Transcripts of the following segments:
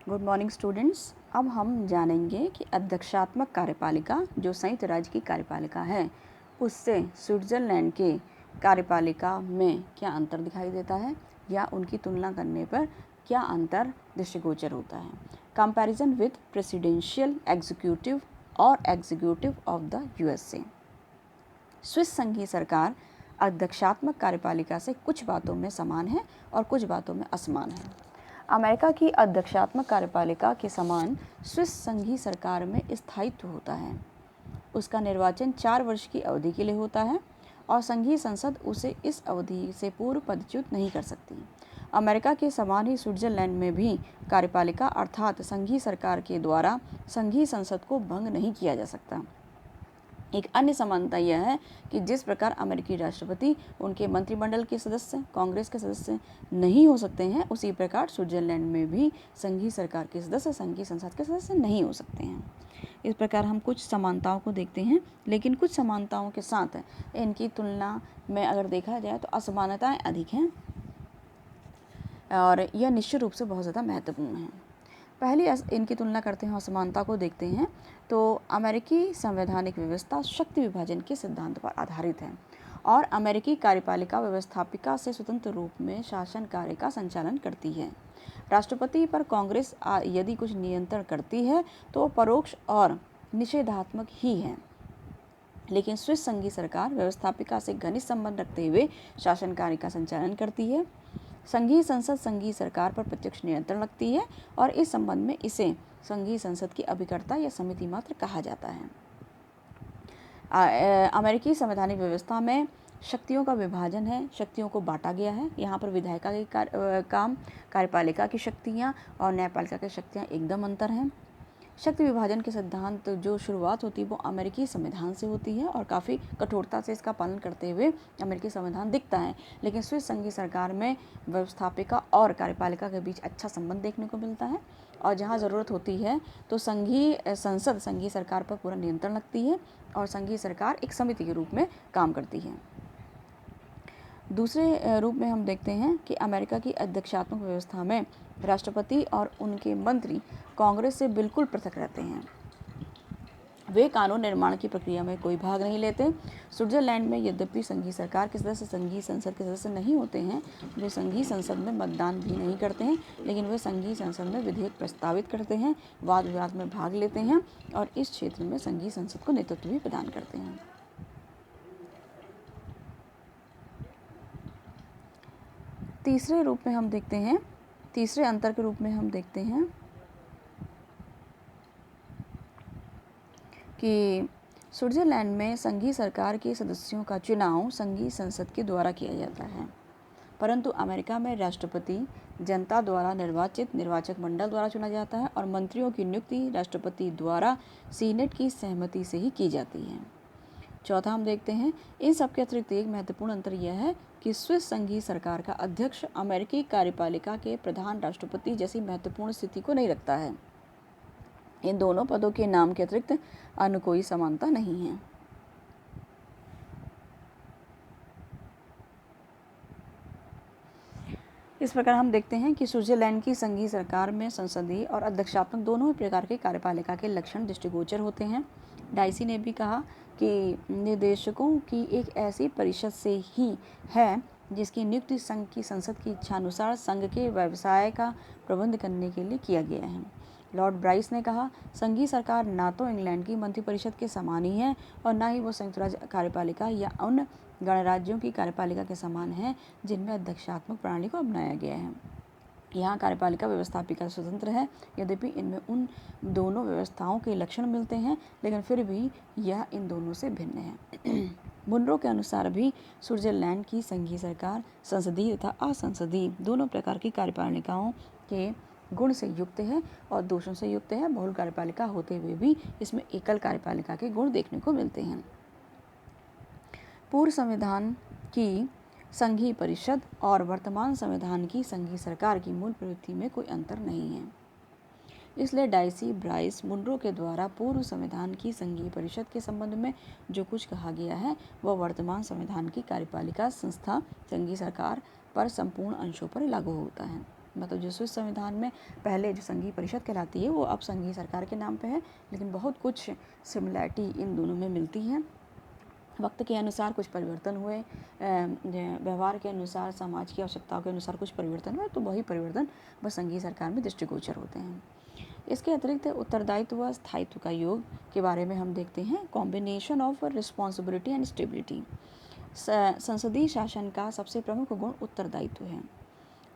Good morning students. अब हम जानेंगे कि अध्यक्षात्मक कार्यपालिका जो संयुक्त राज्य की कार्यपालिका है उससे स्विट्ज़रलैंड के कार्यपालिका में क्या अंतर दिखाई देता है या उनकी तुलना करने पर क्या अंतर दृष्टिगोचर होता है। कंपैरिजन विद प्रेसिडेंशियल एग्जीक्यूटिव और executive of the USA. Swiss संघीय सरकार अध्यक्षात्मक कार्यपालिका से कुछ बातों में समान है और कुछ बातों में असमान है। अमेरिका की अध्यक्षात्मक कार्यपालिका के समान स्विस संघीय सरकार में स्थायित्व होता है। उसका निर्वाचन 4 वर्ष की अवधि के लिए होता है और संघीय संसद उसे इस अवधि से पूर्व पदच्युत नहीं कर सकती। अमेरिका के समान ही स्विट्जरलैंड में भी कार्यपालिका अर्थात संघीय सरकार के द्वारा संघीय संसद को भंग नहीं किया जा सकता। एक अन्य समानता यह है कि जिस प्रकार अमेरिकी राष्ट्रपति उनके मंत्रिमंडल के सदस्य कांग्रेस के सदस्य नहीं हो सकते हैं, उसी प्रकार स्विट्जरलैंड में भी संघीय सरकार के सदस्य संघीय संसद के सदस्य नहीं हो सकते हैं। इस प्रकार हम कुछ समानताओं को देखते हैं, लेकिन कुछ समानताओं के साथ इनकी तुलना में अगर देखा जाए तो असमानताएं अधिक हैं और यह निश्चित रूप से बहुत ज़्यादा महत्वपूर्ण है। पहली इनकी तुलना करते हैं, असमानता को देखते हैं तो अमेरिकी संवैधानिक व्यवस्था शक्ति विभाजन के सिद्धांत पर आधारित है और अमेरिकी कार्यपालिका व्यवस्थापिका से स्वतंत्र रूप में शासन कार्य का संचालन करती है। राष्ट्रपति पर कांग्रेस यदि कुछ नियंत्रण करती है तो परोक्ष और निषेधात्मक ही है, लेकिन स्विस संघीय सरकार व्यवस्थापिका से घनिष्ठ संबंध रखते हुए शासन कार्य का संचालन करती है। संघीय संसद संघीय सरकार पर प्रत्यक्ष नियंत्रण रखती है और इस संबंध में इसे संघीय संसद की अभिकर्ता या समिति मात्र कहा जाता है। अमेरिकी संवैधानिक व्यवस्था में शक्तियों का विभाजन है, शक्तियों को बांटा गया है। यहाँ पर विधायिका के काम, कार्यपालिका की शक्तियाँ और न्यायपालिका की शक्तियाँ एकदम अंतर हैं। शक्ति विभाजन के सिद्धांत जो शुरुआत होती है वो अमेरिकी संविधान से होती है और काफ़ी कठोरता से इसका पालन करते हुए अमेरिकी संविधान दिखता है, लेकिन स्विस संघीय सरकार में व्यवस्थापिका और कार्यपालिका के बीच अच्छा संबंध देखने को मिलता है और जहाँ ज़रूरत होती है तो संघीय संसद संघीय सरकार पर पूरा नियंत्रण रखती है और संघीय सरकार एक समिति के रूप में काम करती है। दूसरे रूप में हम देखते हैं कि अमेरिका की अध्यक्षात्मक व्यवस्था में राष्ट्रपति और उनके मंत्री कांग्रेस से बिल्कुल पृथक रहते हैं। वे कानून निर्माण की प्रक्रिया में कोई भाग नहीं लेते। स्विट्जरलैंड में यद्यपि संघीय सरकार के सदस्य संघीय संसद के सदस्य नहीं होते हैं, वे संघीय संसद में मतदान भी नहीं करते हैं, लेकिन वे संघीय संसद में विधेयक प्रस्तावित करते हैं, वाद विवाद में भाग लेते हैं और इस क्षेत्र में संघीय संसद को नेतृत्व भी प्रदान करते हैं। तीसरे अंतर के रूप में हम देखते हैं कि स्विट्जरलैंड में संघीय सरकार के सदस्यों का चुनाव संघीय संसद के द्वारा किया जाता है, परंतु अमेरिका में राष्ट्रपति जनता द्वारा निर्वाचित निर्वाचक मंडल द्वारा चुना जाता है और मंत्रियों की नियुक्ति राष्ट्रपति द्वारा सीनेट की सहमति से ही की जाती है। चौथा हम देखते हैं, इन सबके अतिरिक्त एक महत्वपूर्ण अंतर यह है कि स्विस संघीय सरकार का अध्यक्ष अमेरिकी कार्यपालिका के प्रधान राष्ट्रपति जैसी महत्वपूर्ण स्थिति को नहीं रखता है। इन दोनों पदों के नाम के अतिरिक्त अन्य कोई समानता नहीं है। इस प्रकार हम देखते हैं कि स्विट्जरलैंड की संघीय सरकार में संसदीय और अध्यक्षात्मक दोनों ही प्रकार के कार्यपालिका के लक्षण दृष्टिगोचर होते हैं। डाइसी ने भी कहा कि निर्देशकों की एक ऐसी परिषद से ही है जिसकी नियुक्ति संघ की संसद की इच्छानुसार संघ के व्यवसाय का प्रबंध करने के लिए किया गया है। लॉर्ड ब्राइस ने कहा, संघीय सरकार ना तो इंग्लैंड की मंत्रिपरिषद के समान ही है और ना ही वो संयुक्त राज्य कार्यपालिका या उन गणराज्यों की कार्यपालिका के समान है जिनमें अध्यक्षात्मक प्रणाली को अपनाया गया है। यहाँ कार्यपालिका व्यवस्थापिका स्वतंत्र है, यद्यपि इनमें उन दोनों व्यवस्थाओं के लक्षण मिलते हैं, लेकिन फिर भी यह इन दोनों से भिन्न है। मुनरो के अनुसार भी स्विट्जरलैंड की संघीय सरकार संसदीय तथा असंसदीय दोनों प्रकार की कार्यपालिकाओं के गुण से युक्त है और दोषों से युक्त है। बहुल कार्यपालिका होते हुए भी इसमें एकल कार्यपालिका के गुण देखने को मिलते हैं। पूर्व संविधान की संघीय परिषद और वर्तमान संविधान की संघीय सरकार की मूल प्रवृत्ति में कोई अंतर नहीं है। इसलिए डाइसी, ब्राइस, मुनरो के द्वारा पूर्व संविधान की संघीय परिषद के संबंध में जो कुछ कहा गया है वह वर्तमान संविधान की कार्यपालिका संस्था संघीय सरकार पर संपूर्ण अंशों पर लागू होता है। मतलब जो स्विस संविधान में पहले जो संघीय परिषद कहलाती है वो अब संघीय सरकार के नाम पे है, लेकिन बहुत कुछ सिमिलैरिटी इन दोनों में मिलती है। वक्त के अनुसार कुछ परिवर्तन हुए, व्यवहार के अनुसार, समाज की आवश्यकताओं के अनुसार कुछ परिवर्तन हुए, तो वही परिवर्तन बस संघीय सरकार में दृष्टिगोचर होते हैं। इसके अतिरिक्त उत्तरदायित्व व स्थायित्व का योग के बारे में हम देखते हैं। Combination of responsibility and stability. संसदीय शासन का सबसे प्रमुख गुण उत्तरदायित्व है,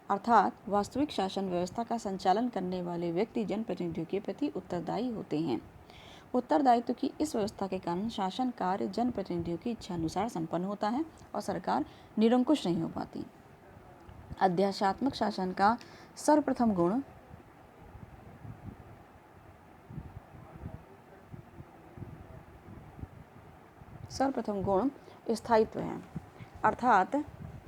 अर्थात वास्तविक शासन व्यवस्था का संचालन करने वाले व्यक्ति जनप्रतिनिधियों के प्रति उत्तरदायी होते हैं। उत्तरदायित्व की इस व्यवस्था के कारण शासन कार्य जनप्रतिनिधियों की इच्छा अनुसार संपन्न होता है और सरकार निरंकुश नहीं हो पाती। अध्याशात्मक शासन का सर्वप्रथम गुण स्थायित्व है, अर्थात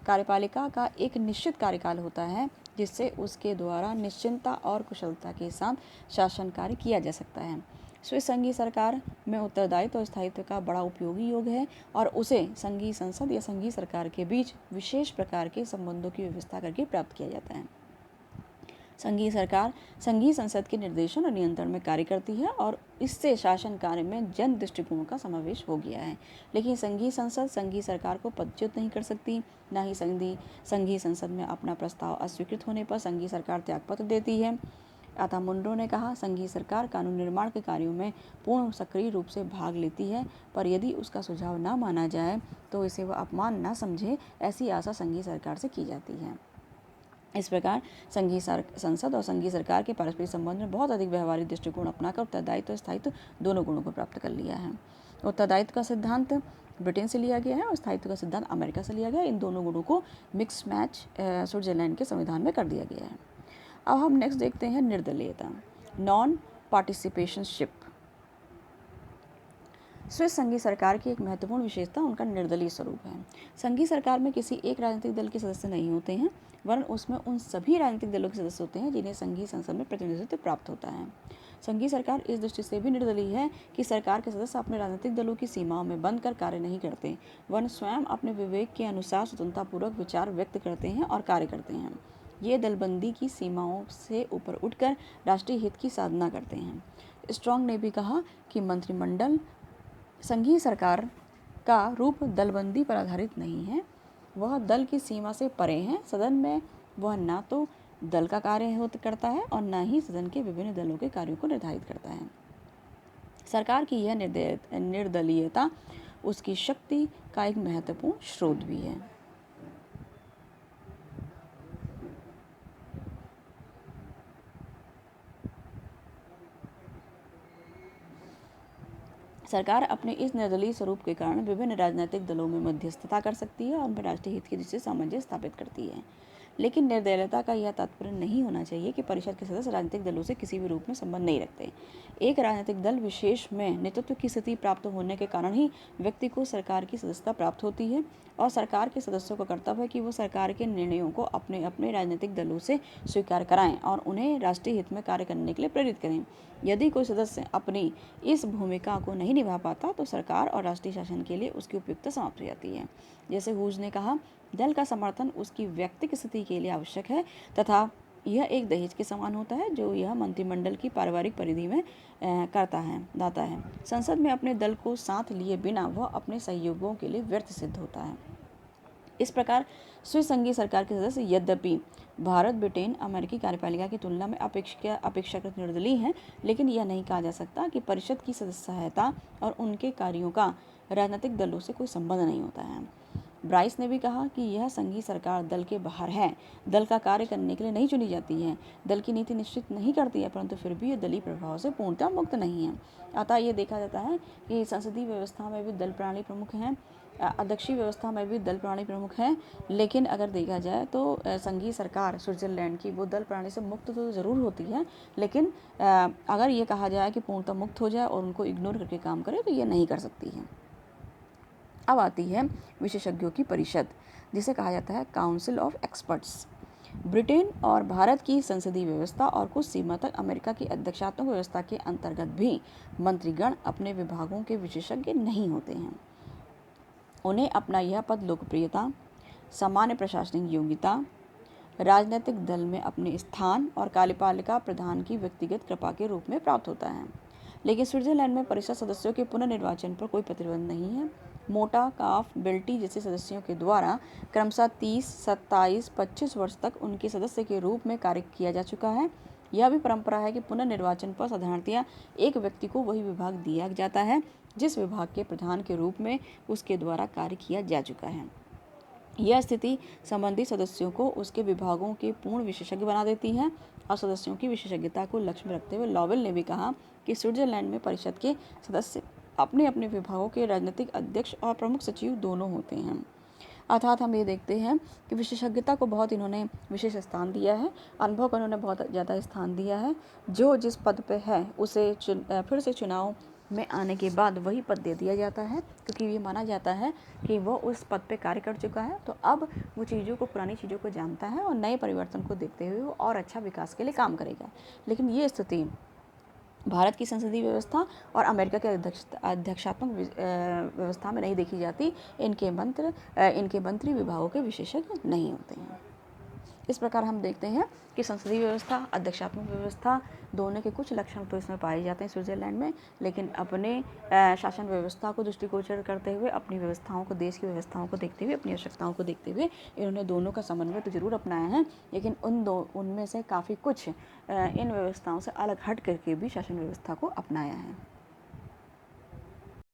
कार्यपालिका का एक निश्चित कार्यकाल होता है जिससे उसके द्वारा निश्चिंतता और कुशलता के साथ शासन कार्य किया जा सकता है। स्विस संघीय सरकार में उत्तरदायित्व और स्थायित्व का बड़ा उपयोगी योग है और उसे संघीय संसद या संघीय सरकार के बीच विशेष प्रकार के संबंधों की व्यवस्था करके प्राप्त किया जाता है। संघीय सरकार संघीय संसद के निर्देशन और नियंत्रण में कार्य करती है और इससे शासन कार्य में जन दृष्टिकोण का समावेश हो गया है। लेकिन संघीय संसद संघीय सरकार को पदच्युत नहीं कर सकती, न ही संघीय संसद में अपना प्रस्ताव अस्वीकृत होने पर संघीय सरकार त्यागपत्र देती है। अतः मुंड्रो ने कहा, संघीय सरकार कानून निर्माण के कार्यों में पूर्ण सक्रिय रूप से भाग लेती है, पर यदि उसका सुझाव न माना जाए तो इसे वह अपमान न समझे, ऐसी आशा संघीय सरकार से की जाती है। इस प्रकार संघीय संसद और संघीय सरकार के पारस्परिक संबंध में बहुत अधिक व्यवहारिक दृष्टिकोण अपनाकर उत्तरदायित्व और स्थायित्व दोनों गुणों को प्राप्त कर लिया है। उत्तरदायित्व का सिद्धांत ब्रिटेन से लिया गया है और स्थायित्व का सिद्धांत अमेरिका से लिया गया है। इन दोनों गुणों को मिक्स मैच स्विट्जरलैंड के संविधान में कर दिया गया है। अब हम नेक्स्ट देखते हैं निर्दलीयता, नॉन पार्टिसिपेशनशिप। स्विस संघीय सरकार की एक महत्वपूर्ण विशेषता उनका निर्दलीय स्वरूप है। संघीय सरकार में किसी एक राजनीतिक दल के सदस्य नहीं होते हैं, वरन उसमें उन सभी राजनीतिक दलों के सदस्य होते हैं जिन्हें संघीय संसद में प्रतिनिधित्व प्राप्त होता है। संघीय सरकार इस दृष्टि से भी निर्दलीय है कि सरकार के सदस्य अपने राजनीतिक दलों की सीमाओं में बंद कर कार्य नहीं करते, वरन स्वयं अपने विवेक के अनुसार स्वतंत्रतापूर्वक विचार व्यक्त करते हैं और कार्य करते हैं। ये दलबंदी की सीमाओं से ऊपर उठकर राष्ट्रीय हित की साधना करते हैं। स्ट्रॉन्ग ने भी कहा कि मंत्रिमंडल संघीय सरकार का रूप दलबंदी पर आधारित नहीं है, वह दल की सीमा से परे है। सदन में वह न तो दल का कार्य करता है और न ही सदन के विभिन्न दलों के कार्यों को निर्धारित करता है। सरकार की यह निर्दलीयता उसकी शक्ति का एक महत्वपूर्ण स्रोत भी है। सरकार अपने इस निर्दलीय स्वरूप के कारण विभिन्न राजनीतिक दलों में मध्यस्थता कर सकती है और उनमें राष्ट्रीय हित की दृष्टि से सामंजस्य स्थापित करती है। लेकिन निर्दलीयता का यह तात्पर्य नहीं होना चाहिए कि परिषद के सदस्य राजनीतिक दलों से किसी भी रूप में संबंध नहीं रखते। एक राजनीतिक दल विशेष में नेतृत्व की स्थिति प्राप्त होने के कारण ही व्यक्ति को सरकार की सदस्यता प्राप्त होती है और सरकार के सदस्यों का कर्तव्य है कि वो सरकार के निर्णयों को अपने अपने राजनीतिक दलों से स्वीकार कराएं और उन्हें राष्ट्रीय हित में कार्य करने के लिए प्रेरित करें। यदि कोई सदस्य अपनी इस भूमिका को नहीं निभा पाता तो सरकार और राष्ट्रीय शासन के लिए उसकी उपयुक्तता समाप्त हो जाती है। जैसे हूज ने कहा, दल का समर्थन उसकी व्यक्तिगत स्थिति के लिए आवश्यक है तथा यह एक दहेज के समान होता है जो यह मंत्रिमंडल की पारिवारिक परिधि में दाता है। संसद में अपने दल को साथ लिए बिना वह अपने सहयोगियों के लिए व्यर्थ सिद्ध होता है। इस प्रकार स्विस संघीय सरकार के सदस्य यद्यपि भारत, ब्रिटेन, अमेरिकी कार्यपालिका की तुलना में अपेक्षाकृत निर्दलीय हैं, लेकिन यह नहीं कहा जा सकता कि परिषद की सहायता और उनके कार्यों का राजनीतिक दलों से कोई संबंध नहीं होता है। ब्राइस ने भी कहा कि यह संघीय सरकार दल के बाहर है, दल का कार्य करने के लिए नहीं चुनी जाती है, दल की नीति निश्चित नहीं करती है, परंतु फिर भी यह दलीय प्रभाव से पूर्णतः मुक्त नहीं है। अतः ये देखा जाता है कि संसदीय व्यवस्था में भी दल प्रणाली प्रमुख हैं, अध्यक्षीय व्यवस्था में भी दल प्रणाली प्रमुख है, लेकिन अगर देखा जाए तो संघीय सरकार स्विट्जरलैंड की वो दल प्रणाली से मुक्त तो ज़रूर होती है, लेकिन अगर ये कहा जाए कि पूर्णतः मुक्त हो जाए और उनको इग्नोर करके काम करे तो ये नहीं कर सकती है। अब आती है विशेषज्ञों की परिषद, जिसे कहा जाता है काउंसिल ऑफ एक्सपर्ट्स। ब्रिटेन और भारत की संसदीय व्यवस्था और कुछ सीमा तक अमेरिका की अध्यक्षात्मक व्यवस्था के अंतर्गत भी मंत्रीगण अपने विभागों के विशेषज्ञ नहीं होते हैं। उन्हें अपना यह पद लोकप्रियता, सामान्य प्रशासनिक योग्यता, राजनीतिक दल में अपने स्थान और कार्यपालिका प्रधान की व्यक्तिगत कृपा के रूप में प्राप्त होता है। लेकिन स्विट्जरलैंड में परिषद सदस्यों के पुनर्निर्वाचन पर कोई प्रतिबंध नहीं है। मोटा, काफ, बेल्टी जैसे सदस्यों के द्वारा क्रमशः 30, 27, 25 वर्ष तक उनके सदस्य के रूप में कार्य किया जा चुका है। यह भी परंपरा है कि पुनर्निर्वाचन पर साधारणतया एक व्यक्ति को वही विभाग दिया जाता है जिस विभाग के प्रधान के रूप में उसके द्वारा कार्य किया जा चुका है। यह स्थिति संबंधित सदस्यों को उसके विभागों के पूर्ण विशेषज्ञ बना देती है और सदस्यों की विशेषज्ञता को लक्ष्य में रखते हुए लॉवेल ने भी कहा कि स्विट्जरलैंड में परिषद के सदस्य अपने अपने विभागों के राजनीतिक अध्यक्ष और प्रमुख सचिव दोनों होते हैं। अर्थात हम ये देखते हैं कि विशेषज्ञता को बहुत इन्होंने विशेष स्थान दिया है, अनुभव को इन्होंने बहुत ज़्यादा स्थान दिया है। जो जिस पद पे है उसे फिर से चुनाव में आने के बाद वही पद दे दिया जाता है, क्योंकि ये माना जाता है कि वो उस पद पे कार्य कर चुका है, तो अब वो चीज़ों को, पुरानी चीज़ों को जानता है और नए परिवर्तन को देखते हुए वो और अच्छा विकास के लिए काम करेगा। लेकिन ये स्थिति भारत की संसदीय व्यवस्था और अमेरिका के अध्यक्षात्मक व्यवस्था में नहीं देखी जाती। इनके मंत्री विभागों के विशेषज्ञ नहीं होते हैं। इस प्रकार हम देखते हैं कि संसदीय व्यवस्था, अध्यक्षात्मक व्यवस्था दोनों के कुछ लक्षण तो इसमें पाए जाते हैं स्विट्जरलैंड में, लेकिन अपने शासन व्यवस्था को दृष्टिगोचर करते हुए, अपनी व्यवस्थाओं को, देश की व्यवस्थाओं को देखते हुए, अपनी आवश्यकताओं को देखते हुए इन्होंने दोनों का समन्वय तो जरूर अपनाया है, लेकिन उनमें से काफ़ी कुछ इन व्यवस्थाओं से अलग हट करके भी शासन व्यवस्था को अपनाया है।